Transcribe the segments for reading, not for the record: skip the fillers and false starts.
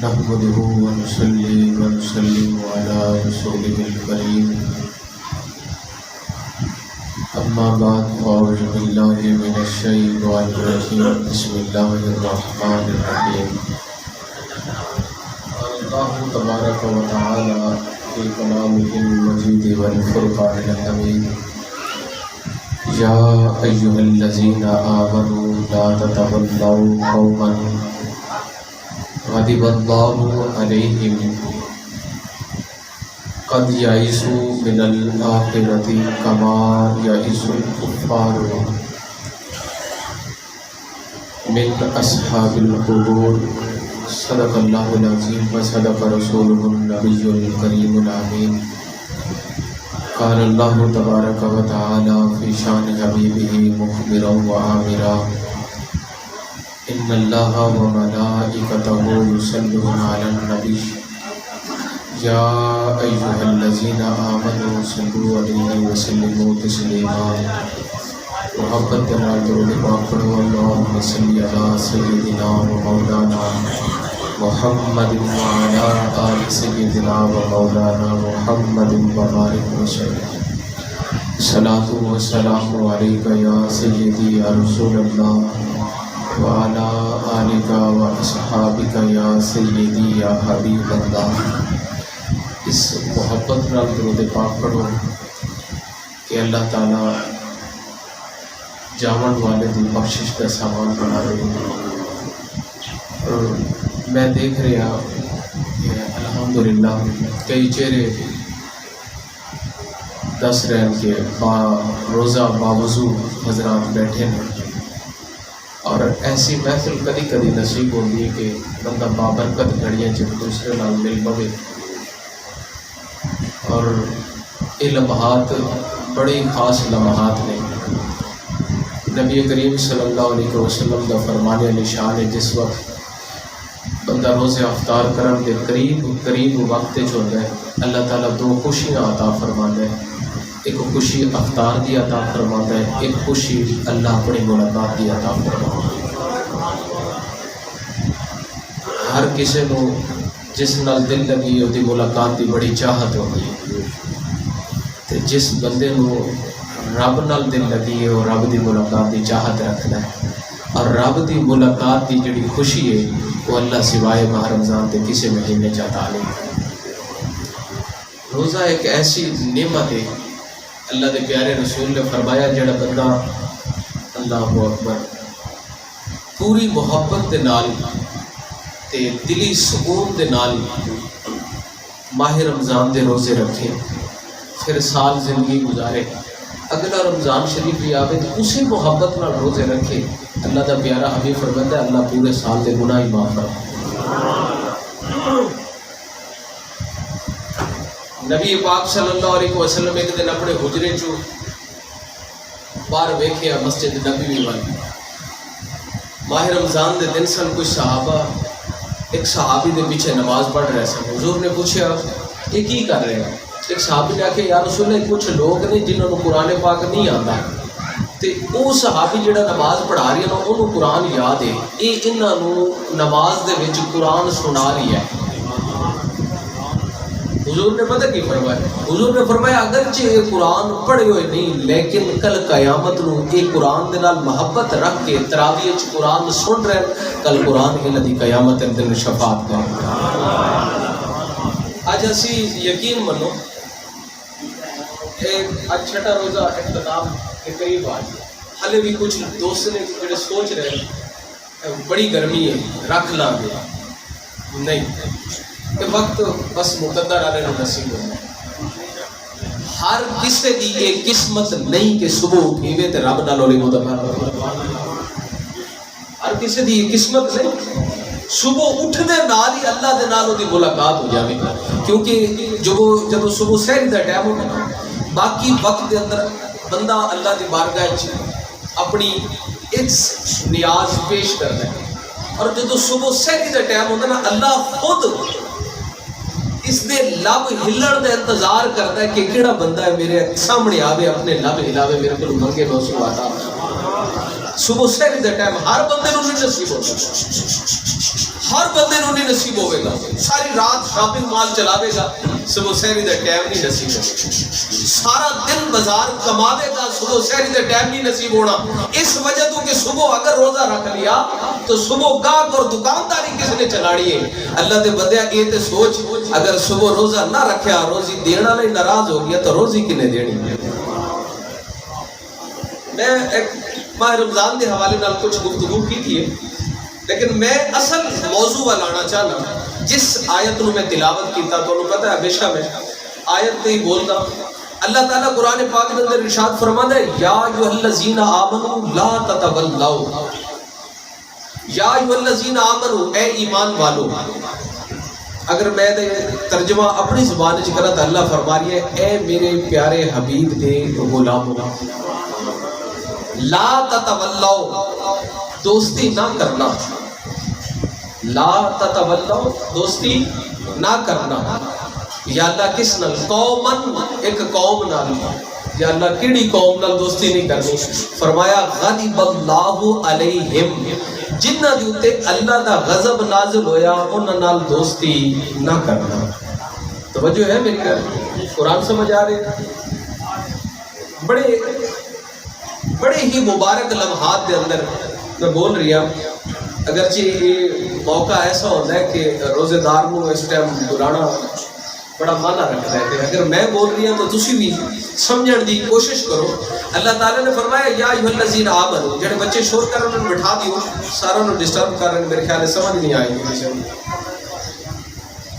نحمده ونصلي ونسلم على رسوله الكريم أما بعد فأعوذ بالله من الشيطان الرجيم بسم الله الرحمن الرحيم الله تبارك وتعالى في كلامه المجيد والفرقان الحميد يا أيها الذين آمنوا لا تتولوا قوما غضب الله عليهم قد يئسوا من الآخرة كما يئس الكفار من أصحاب القبور صدق الله العظيم وصدق رسوله النبي الكريم الأمين قال الله تبارك وتعالى في شان حبيبه مخبرا وآمرا إن الله وملائكته يصلون على النبي يا أيها الذين آمنوا صلوا عليه وسلموا تسليما محبت درود پاک پڑھو اللہم صلی علی سیدنا و مولانا محمد وعلی آل سیدنا و مولانا محمد وبارک وسلم صلاۃ و سلام علیک یا سیدی یا رسول اللہ وعلی آلک و اصحابک یا سیدی یا حبیب اللہ۔ اس محبت نال درود پاک پڑھو کہ اللہ تعالیٰ جامن والے دی بخشش کا سامان بنا رہے ہیں۔ اور میں دیکھ رہا کہ الحمدللہ کئی چہرے دس رہن کے روزہ باوضو حضرات بیٹھے ہیں، اور ایسی محفل کدی کدی نصیب ہوتی ہے کہ بندہ بابرکت گھڑیاں جب دوسرے نال مل پوے، اور یہ لمحات بڑی خاص لمحات نے۔ نبی کریم صلی اللہ علیہ وسلم کا فرمان نشان ہے جس وقت بندہ روزے افطار کرن کے قریب وقت ہوتا ہے اللہ تعالیٰ دو خوشیاں عطا فرماتا ہے، ایک خوشی افطار کی عطا فرماتا ہے، ایک خوشی اللہ اپنی ملاقات کی عطا فرماتا ہے۔ ہر کسی کو جس نال دل لگی وہ ملاقات کی بڑی چاہت ہوتی ہے، جس بندے کو رب نال دل لگی ہے اور رب دی ملاقات دی چاہت رکھنا ہے، اور رب دی ملاقات دی جڑی خوشی ہے وہ اللہ سوائے ماہ رمضان کے کسی مہینے چاہتا نہیں۔ روزہ ایک ایسی نعمت ہے، اللہ دے پیارے رسول نے فرمایا جڑا بندہ اللہ اکبر پوری محبت دے نال تے دلی سکون دے نال ماہ رمضان دے روزے رکھے، پھر سال زندگی گزارے، اگلا رمضان شریف بھی آوے تو اسی محبت نال روزے رکھے، اللہ دا پیارا حبیب فرماتا ہے اللہ پورے سال دے گناہ ہی معاف فرمائے۔ نبی پاک صلی اللہ علیہ وسلم ایک دن اپنے حجرے چو باہر ویکھیا مسجد نبوی والی، ماہ رمضان دے دن سن کچھ صحابہ ایک صحابی دے پیچھے نماز پڑھ رہے سن۔ حضور نے پوچھا یہ کی کر رہے ہیں؟ ایک صحابی نے آکھے یا رسول اللہ کچھ لوگ نے جنہوں نے قرآن پاک نہیں آتا تے وہ صحابی جڑا نماز پڑھا رہی ہے انہوں قرآن یاد ہے، یہ انہوں نماز دے وچ قرآن سنا رہی ہے۔ حضور نے پتہ کی فرمایا؟ حضور نے فرمایا اگرچہ یہ قرآن پڑھے ہوئے نہیں لیکن کل قیامت نو یہ قرآن دے نال محبت رکھ کے تراویح وچ قرآن سن رہے کل قرآن انہاں دی قیامت دے شفاعت کرے۔ آج اسی یقین منو آج چھٹا روزہ اختتام کے قریب آ گیا، ہلے بھی کچھ دوست نے جڑے سوچ رہے ہیں بڑی گرمی ہے رکھ لاں گے، نہیں کہ وقت بس مقدر والے نو نصیب ہونا۔ ہر کسی دی یہ قسمت نہیں کہ صبح اٹھیوے تے رب نال ہولی مدبر، ہر کسی دی یہ قسمت نہیں صبح اٹھنے نال ہی اللہ دے نال دی ملاقات ہو جاوے، کیونکہ جب صبح سحر دا ٹائم ہوتا باقی وقت دے اندر بندہ اللہ دی بارگاہ اپنی ایک نیاز پیش کرتا ہے، اور جب صبح سحر دا ٹائم ہوتا نا اللہ خود اس دے لب ہلن دے انتظار کرتا ہے کہ کیڑا بندہ ہے میرے سامنے آوے اپنے لب ہلاوے میرے کو منگے میں اس کو عطا۔ صبح سحری دے ٹائم ہر بندے نوں نہیں نصیب ہوتا، ہر بندے نوں نہیں نصیب ہوئے گا، ساری رات شاپنگ مال چلاوے گا، صبح سحری دے ٹائم نہیں نصیب ہوگا، سارا دن بازار کماوے گا، صبح سحری دے ٹائم نہیں نصیب ہونا، اس وجہ تو کہ صبح اگر روزہ رکھ لیا تو صبح گاہک اور دکانداری کس نے چلانی ہے؟ اللہ دے بندیا یہ تے سوچ، اگر صبح روزہ نہ رکھیا، روزی دینا نہیں ناراض ہو گیا تو روزی کنے دینی ہے؟ میں ایک ماہ رمضان دے حوالے نال کچھ گفتگو کی تھی، لیکن میں اصل موضوع لانا چاہنا جس آیت نو میں تلاوت کیتا تو انہوں پتہ ہے ہمیشہ میں آیت نہیں بولتا، اللہ تعالیٰ قرآن پاک کے اندر ارشاد فرماتا ہے یا ایھا الذین آمنوا لا تتولوا، یا ایھا الذین آمنوا اے ایمان والو، اگر میں ترجمہ اپنی زبان وچ کرا تو اللہ فرما رہی ہے اے میرے پیارے حبیب دے غلامو لا تتولوا، دوستی نہ کرنا، لا تتولوا دوستی نہ کرنا، یا اللہ کس نال؟ قومن ایک قوم نال، یا اللہ کیڑی قوم نال دوستی نہیں کرنی؟ فرمایا غضب اللہ علیہم، جنہاں دے اوتے اللہ دا غضب نازل ہویا انہاں نال دوستی نہ کرنا۔ توجہ ہے میری گل؟ قرآن سمجھ آ رہے ہیں؟ بڑے ہی مبارک لمحات دے اندر میں بول رہی ہوں، اگرچہ یہ موقع ایسا ہوتا ہے کہ روزے دار کو اس ٹائم بلانا بڑا مانا رکھتا ہے، اگر میں بول رہی ہوں تو تسی بھی سمجھن دی کوشش کرو۔ اللہ تعالیٰ نے فرمایا یا ایھا الذین آمنوا، جڑے بچے شور کر رہے ہیں بٹھا دیو، سارا نو ڈسٹرب کر رہے ہیں، میرے خیال ہے سمجھ نہیں آئے گی،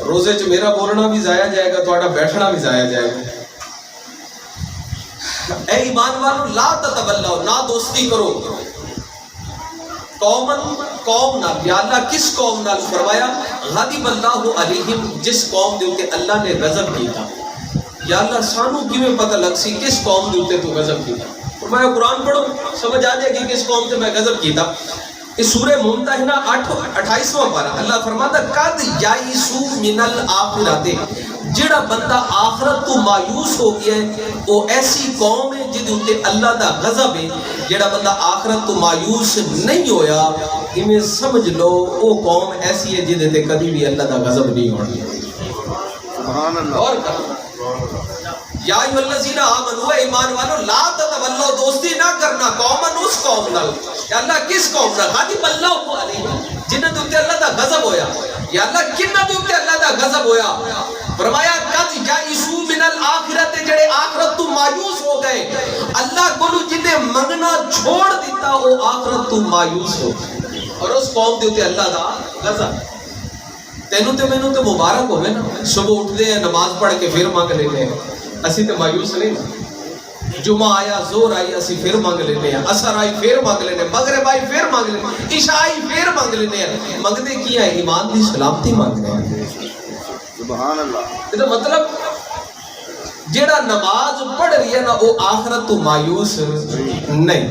روزے چ میرا بولنا بھی ضائع جائے گا، تہاڈا بیٹھنا بھی ضائع جائے گا۔ اے ایمان والو لا تتولوا، نہ دوستی کرو، قوم نال، یا اللہ کس قوم نال؟ فرمایا غضب اللہ علیہم، جس قوم دے اوتے اللہ نے غضب کیتا۔ یا اللہ سانو کیویں پتہ لگ سی کس قوم دے اوتے تو غضب کیتا؟ فرمایا قرآن پڑھو سمجھ آ جائے گی کس قوم سے میں غضب کیتا۔ اس سورہ ممتحنہ 28واں پارہ اللہ فرماتا قد یائسوا من الآخرۃ، جڑا بندہ آخرت تو مایوس ہو گیا ہے وہ ایسی قوم ہے جدے اوتے اللہ دا غضب ہے۔ جڑا بندہ آخرت تو مایوس نہیں ہویا انہیں سمجھ لو وہ قوم ایسی ہے جدے تے کبھی بھی اللہ دا غضب نہیں ہونا۔ سبحان اللہ۔ اور یا ایھا الذین آمنوا، ایمان والو لا تتولوا، دوستی نہ کرنا، قومن اس قوم نال، یا اللہ کس قوم نال؟ غضب اللہ علیہم، جنہاں دے اوتے اللہ دا غضب ہویا۔ یا اللہ کنہاں دے اوتے اللہ دا غضب ہویا؟ فرمایا قد یائسوا من الآخرۃ، جڑے آخرت تو مایوس ہو گئے، اللہ کو جنہیں منگنا چھوڑ دیتا وہ آخرت تو مایوس ہو گئے، اور اس قوم دے اوتے اللہ دا غضب۔ تینوں تے مینوں تے مبارک ہوے نا، صبح اٹھدے ہیں نماز پڑھ کے پھر مانگ لیتے ہیں، اسی تے مایوس نہیں، جمعہ آیا زور آئی اسی پھر مانگ لیتے ہیں، عصر آئی پھر مانگ لیتے ہیں، مغرب آئی پھر مانگ لیتے ہیں، عشاء آئی پھر مانگ لیتے ہیں۔ مانگتے کی ہے؟ ایمان دی سلامتی مانگ رہے ہیں۔ سبحان اللہ۔ یہ مطلب جیڑا نماز پڑھ رہی ہے نا وہ آخرت تو مایوس نہیں،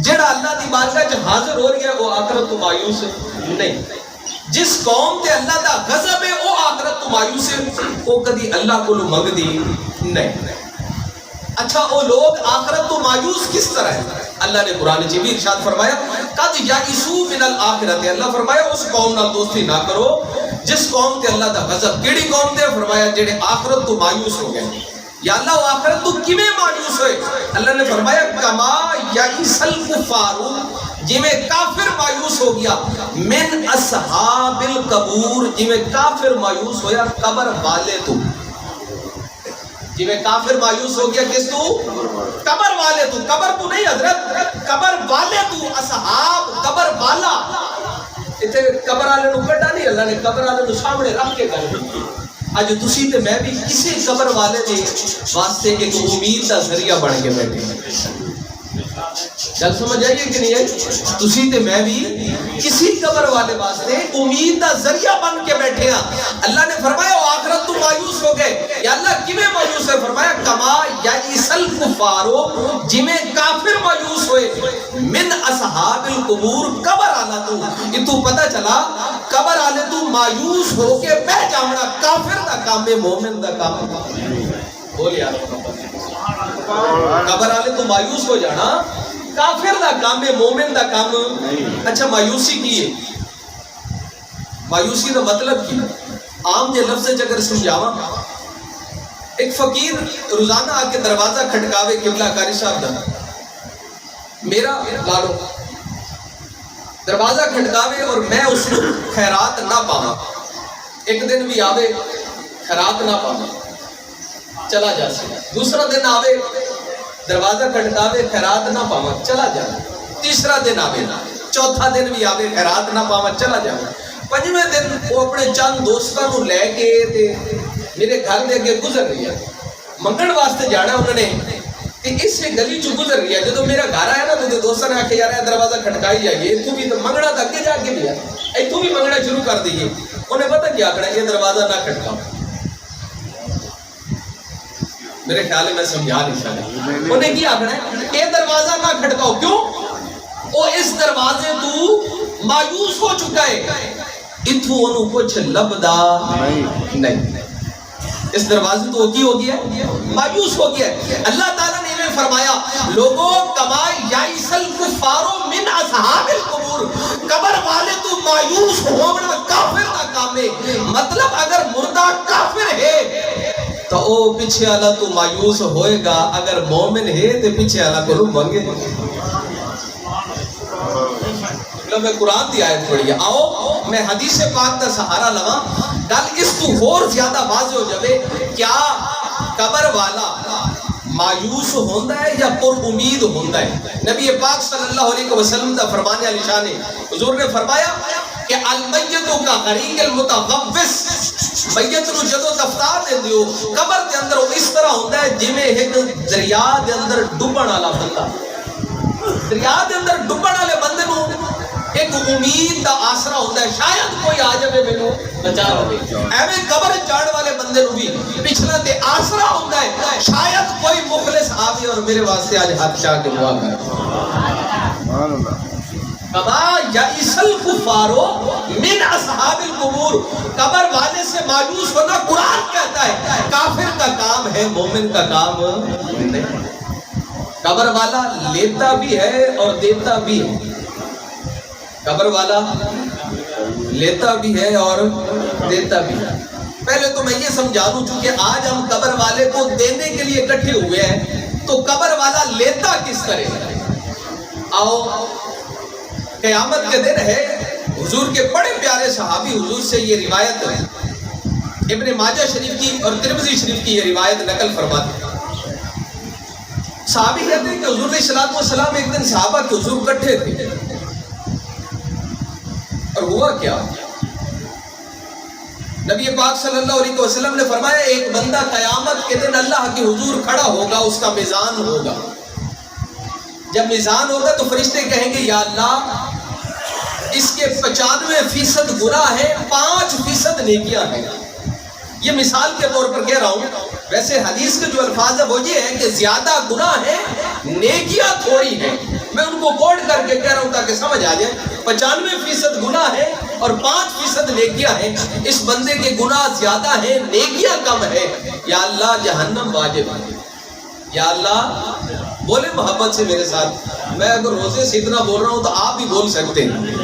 جیڑا اللہ دی بارگاہ وچ حاضر ہو رہی ہے وہ آخرت تو مایوس نہیں۔ جس قوم تے اللہ دا غضب ہے وہ آخرت تو مایوس ہے، وہ کدی اللہ کو منگدی نہیں۔ اچھا وہ لوگ آخرت تو مایوس کس طرح ہے؟ اللہ نے قرآن میں بھی ارشاد فرمایا قد یائسوا من الآخرۃ، اللہ فرمایا اس قوم نال دوستی نہ کرو جس قوم تے اللہ دا غضب۔ کیڑی قوم تے؟ فرمایا جڑے آخرت تو مایوس ہو گئے۔ یا اللہ وہ آخرت تو کیویں مایوس ہوئے؟ اللہ نے فرمایا کما یائس الکفار، جویں کافر مایوس ہو گیا، من اصحاب القبور، جویں کافر مایوس ہویا قبر والے تو، جویں کافر مایوس ہو گیا کس تو؟ قبر والے تو۔ قبر تو نہیں حضرت، قبر والے تو، اصحاب قبر والا۔ اتنے قبر والے نو کڈا نہیں، اللہ نے قبر والے نو سامنے رکھ کے گل کی۔ اج تسی تے میں بھی کسی قبر والے دے واسطے ایک امید دا ذریعہ بن کے بیٹھے ہیں۔ گل سمجھ آئیے کہ نہیں ہے؟ تسی تے میں بھی کسی قبر والے واسطے امید دا ذریعہ بن کے بیٹھے ہیں۔ اللہ نے فرمایا وہ آخرت تو مایوس ہو گئے۔ یا اللہ کیویں مایوس ہے؟ فرمایا کما یائس الکفار، جویں کافر مایوس ہوئے، من اصحاب القبور، قبر والا تو۔ یہ تو پتہ چلا قبر والے تو مایوس ہو کے بہ جاونا کافر دا کام ہے، مومن دا کام ہے؟ بول یار، قبر والے تو مایوس ہو جانا کافر دا کام ہے، مومن دا کام اچھا مایوسی کی ہے. مایوسی دا مطلب کی عام جے لفظ اگر سمجھاواں، ایک فقیر روزانہ آ کے دروازہ کھٹکاوے قبلہ کاری صاحب دا میرا لالو دروازہ کھٹکاوے اور میں اس کو خیرات نہ پاواں، ایک دن بھی آوے خیرات نہ پاواں چلا جا سکتا، دوسرا دن آوے دروازہ کھٹکاوے خیرات نہ پاواں چلا جا، تیسرا دن آوے چوتھا دن بھی آوے خیرات نہ پاواں چلا جا، پنجویں دن وہ اپنے چند دوستاں نو لے کے میرے گھر دے اگے گزر رہی ہے، منگن واسطے جانا انہوں نے کہ اس سے گلی چو گزر رہی ہے. جدو میرا گھر آیا نا تو دوستوں نے آکھے یار دروازہ کھٹکائی جائیے، تو بھی تو منگنا تو اگے جا کے لیا، تو بھی منگنا شروع کر دیئے. انہیں پتہ کیا کرنا یہ دروازہ نہ کھٹکاؤ. میرے خیال میں سمجھا نہیں سکتا. انہیں کیا کرنا ہے یہ دروازہ نہ کھٹکاؤ. کیوں؟ وہ اس دروازے تو مایوس ہو چکا ہے، اتھو انہوں کچھ لبدا نہیں. اس دروازے تو کی ہو گیا ہے مایوس ہو گیا ہے. اللہ تعالیٰ نے انہیں فرمایا لوگوں کما یائس الکفار من اصحاب القبور، قبر والے تو مایوس ہونا کافر کا کام ہے. مطلب اگر مردہ کافر ہے تو او پیچھے والا تو مایوس ہوئے گا، اگر مومن ہے تو پیچھے والا کو منگے. میں قرآن دی آیت پڑھی ہے. آؤ میں حدیث پاک دا سہارا لگا، گل اس تو اور زیادہ واضح ہو جائے. کیا قبر والا مایوس ہوندہ ہے یا پر امید ہوندہ ہے؟ نبی پاک صلی اللہ علیہ وسلم دا فرمانے علی شان حضور نے فرمایا کہ المیتو کا غریق المتغوث، میت نو جدو دفتار دے دیو قبر دے اندر اس طرح ہوندہ ہے جی میں ایک دریا دے اندر ڈبن والا بندہ، دریا دے اندر ڈبن والے بندے نو ایک امید دا آسرا ہوتا ہے شاید کوئی آ جائے میں بچا لے. ایویں قبر چاڑ والے بندے نو بھی پچھلا تے آسرا ہوتا ہے شاید کوئی مخلص آوے اور میرے واسطے آج ہاتھ چاہ کے دعا کرے. کما یائس الکفار من اصحاب القبور، قبر والے سے مایوس ہونا قرآن کہتا ہے کافر کا کام ہے، مومن کا کام نہیں. قبر والا لیتا بھی ہے اور دیتا بھی ہے. قبر والا لیتا بھی ہے اور دیتا بھی ہے. پہلے تو میں یہ سمجھا دوں چونکہ آج ہم قبر والے کو دینے کے لیے اکٹھے ہوئے ہیں تو قبر والا لیتا کس طرح؟ آؤ قیامت کے دن ہے، حضور کے بڑے پیارے صحابی حضور سے یہ روایت ابن ماجہ شریف کی اور ترمذی شریف کی یہ روایت نقل فرماتے ہیں. صحابی کہتے ہیں کہ حضور علیہ السلام ایک دن صحابہ کے حضور کٹھے تھے اور ہوا کیا؟ نبی پاک صلی اللہ علیہ وسلم نے فرمایا ایک بندہ قیامت کے دن اللہ کے حضور کھڑا ہوگا، اس کا میزان ہوگا. جب میزان ہوگا تو فرشتے کہیں گے یا اللہ اس کے 95% گناہ ہیں، 5% نیکیاں ہیں. یہ مثال کے طور پر کہہ رہا ہوں، ویسے حدیث کے جو الفاظ ہیں وہ یہ ہے کہ زیادہ گناہ ہیں نیکیاں تھوڑی ہیں. میں ان کو کوڈ کر کے کہہ رہا ہوں تاکہ سمجھ آ جائے. 95% گناہ ہے اور 5% نیکیاں ہیں. اس بندے کے گناہ زیادہ ہیں، نیکیاں کم ہے. یا اللہ جہنم واجب ہے. یا اللہ بولے محبت سے میرے ساتھ، میں اگر روزے سے اتنا بول رہا ہوں تو آپ بھی بول سکتے ہیں.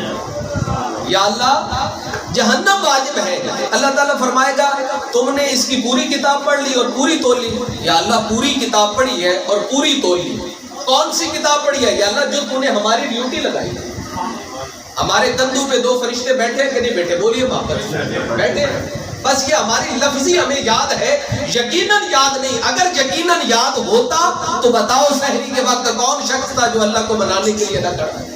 یا اللہ جہنم واجب ہے. اللہ تعالیٰ فرمائے گا تم نے اس کی پوری کتاب پڑھ لی اور پوری تول لی. یا اللہ پوری کتاب پڑھی ہے اور پوری تول لی. کون سی کتاب پڑھی ہے؟ یا اللہ جو تم نے ہماری ڈیوٹی لگائی. ہمارے کندھوں پہ 2 فرشتے بیٹھے کہ نہیں بیٹھے؟ بولیے محبت بیٹھے. بس یہ ہماری لفظی ہمیں یاد ہے، یقیناً یاد نہیں. اگر یقیناً یاد ہوتا تو بتاؤ سحری کے وقت کون شخص تھا جو اللہ کو منانے کے لیے نہ کرتا؟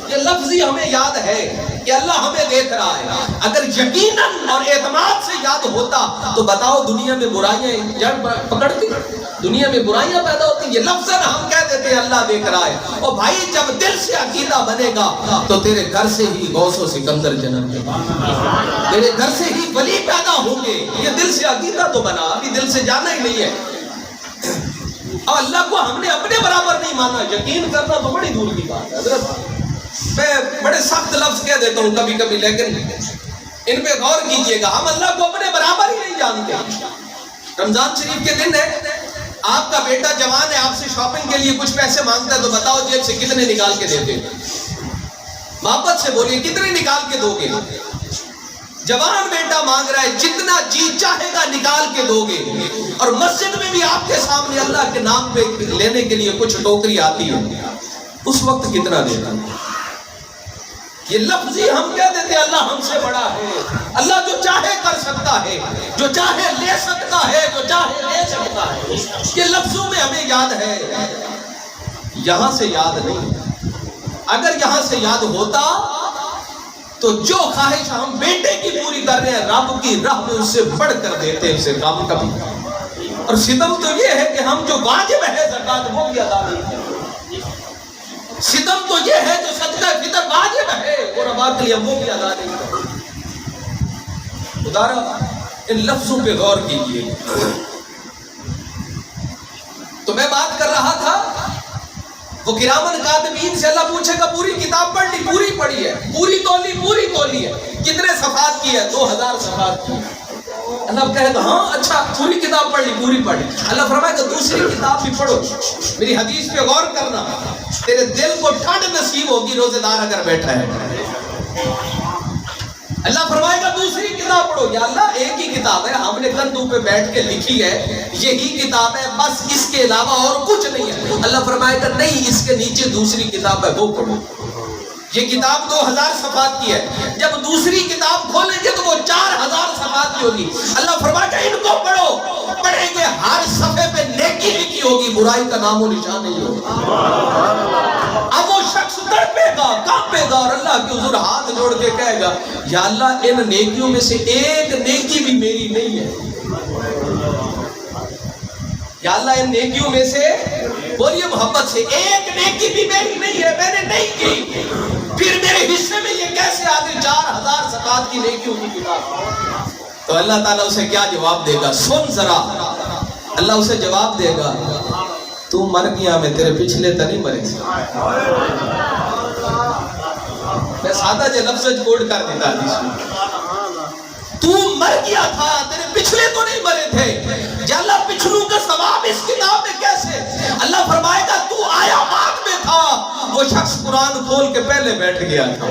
یہ لفظی ہمیں یاد ہے کہ اللہ ہمیں دیکھ رہا ہے. اگر یقیناً اور اعتماد سے یاد ہوتا تو بتاؤ دنیا میں برائیاں جڑ پکڑتی، دنیا میں برائیاں پیدا ہوتی. یہ لفظاً ہم کہہ دیتے ہیں اللہ دیکھ رہا ہے. اور بھائی جب دل سے عقیدہ بنے گا تو تیرے گھر سے ہی غوث و سکندر جنم لے گا، تیرے گھر سے ہی ولی پیدا ہوں گے. یہ دل سے عقیدہ تو بنا، ابھی دل سے جانا ہی نہیں ہے. اور اللہ کو ہم نے اپنے برابر نہیں مانا. یقین کرنا تو بڑی دور کی بات ہے حضرت. میں بڑے سخت لفظ کہہ دیتا ہوں کبھی کبھی، لیکن ان پہ غور کیجئے گا. ہم اللہ کو اپنے برابر ہی نہیں جانتے. رمضان شریف کے دن ہے، آپ کا بیٹا جوان ہے، آپ سے شاپنگ کے لیے کچھ پیسے مانگتا ہے تو بتاؤ جیب سے کتنے نکال کے دیتے؟ محبت سے بولیے کتنے نکال کے دو گے؟ جوان بیٹا مانگ رہا ہے، جتنا جی چاہے گا نکال کے دو گے. اور مسجد میں بھی آپ کے سامنے اللہ کے نام پہ لینے کے لیے کچھ ٹوکری آتی ہے، اس وقت کتنا دیتا؟ یہ لفظ ہی ہم کہہ دیتے اللہ ہم سے بڑا ہے. اللہ جو چاہے کر سکتا ہے، جو چاہے لے سکتا ہے، جو چاہے لے سکتا ہے. یہ لفظوں میں ہمیں یاد ہے، یہاں سے یاد نہیں. اگر یہاں سے یاد ہوتا تو جو خواہش ہم بیٹے کی پوری کر رہے ہیں رب کی راہ میں اس سے بڑھ کر دیتے ہیں اسے کام کبھی. اور ستم تو یہ ہے کہ ہم جو واجب ہے زکات وہ بھی ادا نہیں کرتے. ستم تو یہ ہے جو صدقہ فطر واجب ہے اور ابا کے لیے وہ بھی ادا نہیں کرتے. خدا ان لفظوں پہ غور کیجیے. تو میں بات کر رہا تھا وہ کرامن کاتبین سے اللہ پوچھے گا پوری کتاب پڑھ لی؟ پوری پڑھی ہے. پوری تولی ہے. کتنے صفحات کی ہے؟ 2000 صفحات کی. اللہ کہے گا ہاں اچھا پوری کتاب پڑھ لی؟ پوری پڑھی. اللہ فرمائے گا دوسری کتاب بھی پڑھو. میری حدیث پہ غور کرنا، تیرے دل کو ٹھنڈ نصیب ہوگی روزے دار اگر بیٹھا ہے. اللہ فرمائے گا دوسری کتاب پڑھو. یا اللہ ایک ہی کتاب ہے، ہم نے کندھوں پہ بیٹھ کے لکھی ہے، یہی کتاب ہے، بس اس کے علاوہ اور کچھ نہیں ہے. اللہ فرمائے گا نہیں، اس کے نیچے دوسری کتاب ہے وہ پڑھو. یہ کتاب 2000 صفحات کی ہے. جب دوسری کتاب کھولیں گے تو وہ 4000 صفحات کی ہوگی. اللہ فرمائے گا ان کو پڑھو. پڑھیں گے ہر صفحے پہ نیکی لکھی ہوگی، برائی کا نام و نشان نہیں ہوگا. اب وہ شخص تڑپے گا، کانپے گا اور اللہ کے حضور ہاتھ جوڑ کے کہے گا یا اللہ ان نیکیوں میں سے ایک نیکی بھی میری نہیں ہے. یا اللہ ان نیکیوں میں سے، بولیے محبت سے، ایک نیکی بھی میری نہیں ہے، میں نے نہیں کی. پھر میرے حصے میں یہ کیسے آ گئی 4000 صفحات کی نیکیوں کی کتاب؟ تو اللہ تعالیٰ اسے کیا جواب دے گا؟ سن ذرا. اللہ اسے جواب دے گا تو مر گیا، میں تیرے پچھلے تو نہیں مرے. میں سادہ جو لفظ کوڈ کر دیتا حدیث میں، تو مر گیا تھا، تیرے پچھلے تو نہیں مرے تھے. یا اللہ پچھلوں کا ثواب اس کتاب میں کیسے؟ اللہ فرمائے گا تو آیا بعد میں تھا. وہ شخص قرآن کھول کے پہلے بیٹھ گیا تھا،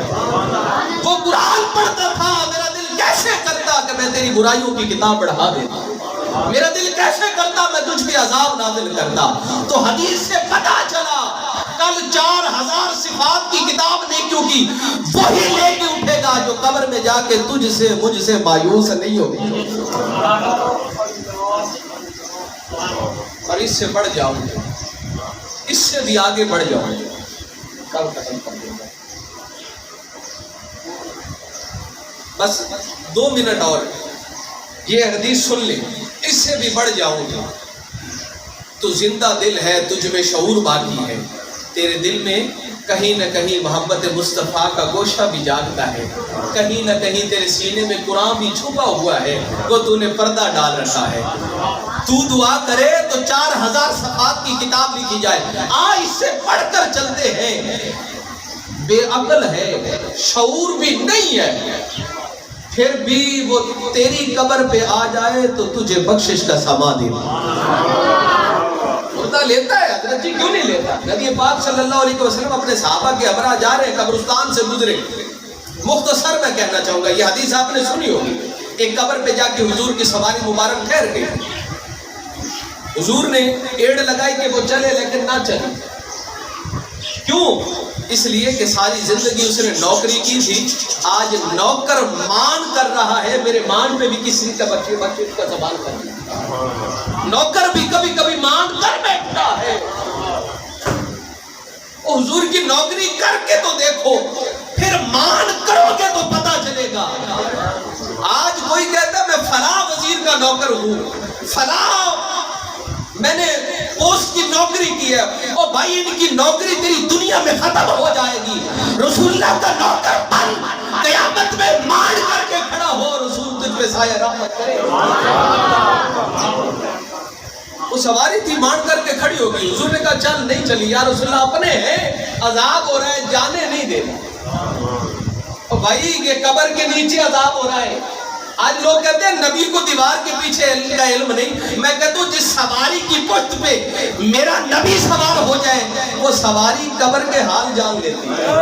وہ قرآن پڑھتا تھا. میرا دل کیسے کرتا کہ میں تیری برائیوں کی کتاب بڑھا دیتا، میرا دل کیسے کرتا میں تجھ پہ عذاب نازل کرتا. تو حدیث سے پتہ چلا کل 4000 صفات کی کتاب نیکیوں کی وہی لے کے اٹھے گا جو قبر میں جا کے تجھ سے مجھ سے مایوس نہیں ہوگی. اور اس سے بڑھ جاؤں گے، اس سے بھی آگے بڑھ جاؤں گے. کل ختم کر دوں گا، بس 2 منٹ اور یہ حدیث سن لیں. اس سے بھی بڑھ جاؤں گا. تو زندہ دل ہے، تجھ میں شعور باقی ہے، تیرے دل میں کہیں نہ کہیں محبت مصطفیٰ کا گوشہ بھی جاگتا ہے، کہیں نہ کہیں تیرے سینے میں قرآن بھی چھپا ہوا ہے، وہ تو نے پردہ ڈال رکھا ہے. تو دعا کرے تو 4000 صفحات کی کتاب لکھی جائے. اس سے پڑھ کر چلتے ہیں. بے عقل ہے، شعور بھی نہیں ہے، پھر بھی وہ تیری قبر پہ آ جائے تو تجھے بخشش کا سما دے. مردہ لیتا ہے حضرت جی، کیوں نہیں لیتا؟ نبی پاک صلی اللہ علیہ وسلم اپنے صحابہ کے ہمراہ جا رہے ہیں، قبرستان سے گزرے. مختصر میں کہنا چاہوں گا، یہ حدیث آپ نے سنی ہوگی. ایک قبر پہ جا کے حضور کی سواری مبارک ٹھہر گئی. حضور نے ایڑ لگائی کہ وہ چلے لیکن نہ چلے. کیوں؟ اس لیے کہ ساری زندگی اس نے نوکری کی تھی، آج نوکر مان کر رہا ہے میرے مان پہ بھی کسی کا بچے کا زبان کر دیا. نوکر بھی کبھی کبھی مان کر بیٹھتا ہے. حضور کی نوکری کر کے تو دیکھو، پھر مان کرو گے تو پتا چلے گا. آج کوئی کہتا ہے میں فلاں وزیر کا نوکر ہوں، فلاں میں نے پوسٹ کی نوکری کی ہے. او بھائی ان کی نوکری تیری دنیا میں ختم ہو جائے گی. رسول اللہ کا نوکر بن، قیامت میں مان کر کے کھڑا ہو، رسول تجھ پہ سایہ رحمت کرے. وہ سواری تھی مان کر کے کھڑی ہوگی. حضور نے کہا چل، نہیں چلی. یا رسول اللہ اپنے ہیں، عذاب ہو رہا ہے، جانے نہیں دینا. او بھائی یہ قبر کے نیچے عذاب ہو رہا ہے، آج لوگ کہتے ہیں نبی کو دیوار کے پیچھے علم کا علم نہیں. میں کہتا ہوں جس سواری کی پشت پہ میرا نبی سوار ہو جائے وہ سواری قبر کے حال جان لیتی ہے.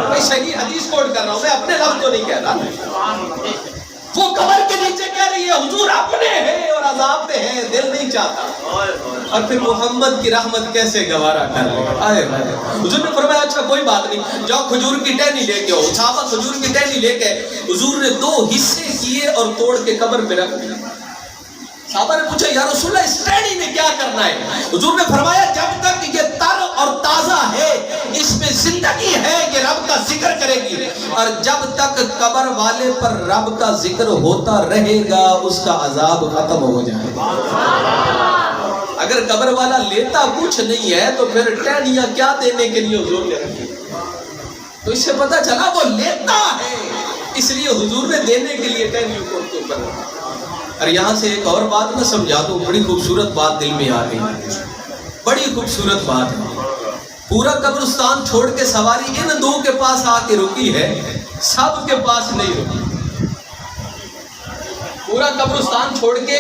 میں صحیح حدیث کوٹ کر رہا ہوں, میں اپنے لفظ تو نہیں کہہ رہا. وہ قبر کے نیچے کہہ رہی ہے حضور اپنے ہیں اور عذاب میں ہیں, دل نہیں چاہتا. اور پھر محمد کی رحمت کیسے گوارا کر لے. حضور نے فرمایا اچھا کوئی بات نہیں, جاؤ کھجور کی ٹہنی لے کے آؤ. صحابہ کھجور کی ٹہنی لے کے حضور نے 2 حصے کیے اور توڑ کے قبر پہ رکھ دیا. صحابہ نے پوچھا یا رسول اللہ اس ٹہنی میں کیا کرنا ہے؟ حضور نے فرمایا جب تک یہ تر اور تازہ ہے اس میں زندگی ہے, یہ رب کا ذکر کرے گی, اور جب تک قبر والے پر رب کا ذکر ہوتا رہے گا اس کا عذاب ختم ہو جائے گا. اگر قبر والا لیتا کچھ نہیں ہے تو پھر ٹہنیاں کیا دینے کے لیے حضور نے رکھی؟ تو اس سے پتہ چلا وہ لیتا ہے, اس لیے حضور نے دینے کے لیے ٹہنیوں کو اوپر رکھا. اور یہاں سے ایک اور بات میں سمجھا دوں, بڑی خوبصورت بات دل میں آ گئی, بڑی خوبصورت بات ہے. پورا قبرستان چھوڑ کے سواری ان 2 کے پاس آ کے رکی ہے, سب کے پاس نہیں رکی. پورا قبرستان چھوڑ کے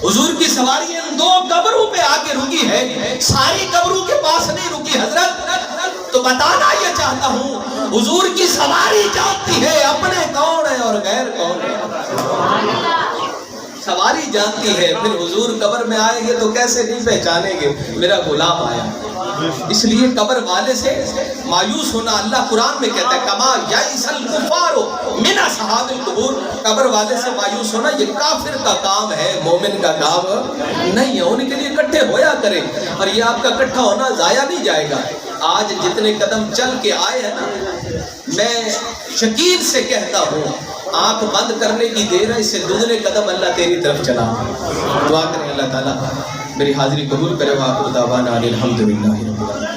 حضور کی سواری ان 2 قبروں پہ آ کے رکی ہے, ساری قبروں کے پاس نہیں رکی. حضرت تو بتانا یہ چاہتا ہوں حضور کی سواری جانتی ہے اپنے کون ہے اور غیر کون ہے. سواری جانتی ہے, پھر حضور قبر میں آئیں گے تو کیسے نہیں پہچانیں گے میرا غلام آیا. اس لیے قبر والے سے مایوس ہونا, اللہ قرآن میں کہتا ہے کما یئس الکفار من اصحاب القبور, قبر والے سے مایوس ہونا یہ کافر کا کام ہے, مومن کا کام نہیں ہے. ان کے لیے اکٹھے ہویا کریں, اور یہ آپ کا اکٹھا ہونا ضائع نہیں جائے گا. آج جتنے قدم چل کے آئے ہیں نا, میں یقین سے کہتا ہوں آنکھ بند کرنے کی دیر ہے, اس سے دگنے قدم اللہ تیری طرف چلا. دعا کریں اللہ تعالیٰ میری حاضری قبول کرے. وآخر دعوانا الحمدللہ رب العالمین.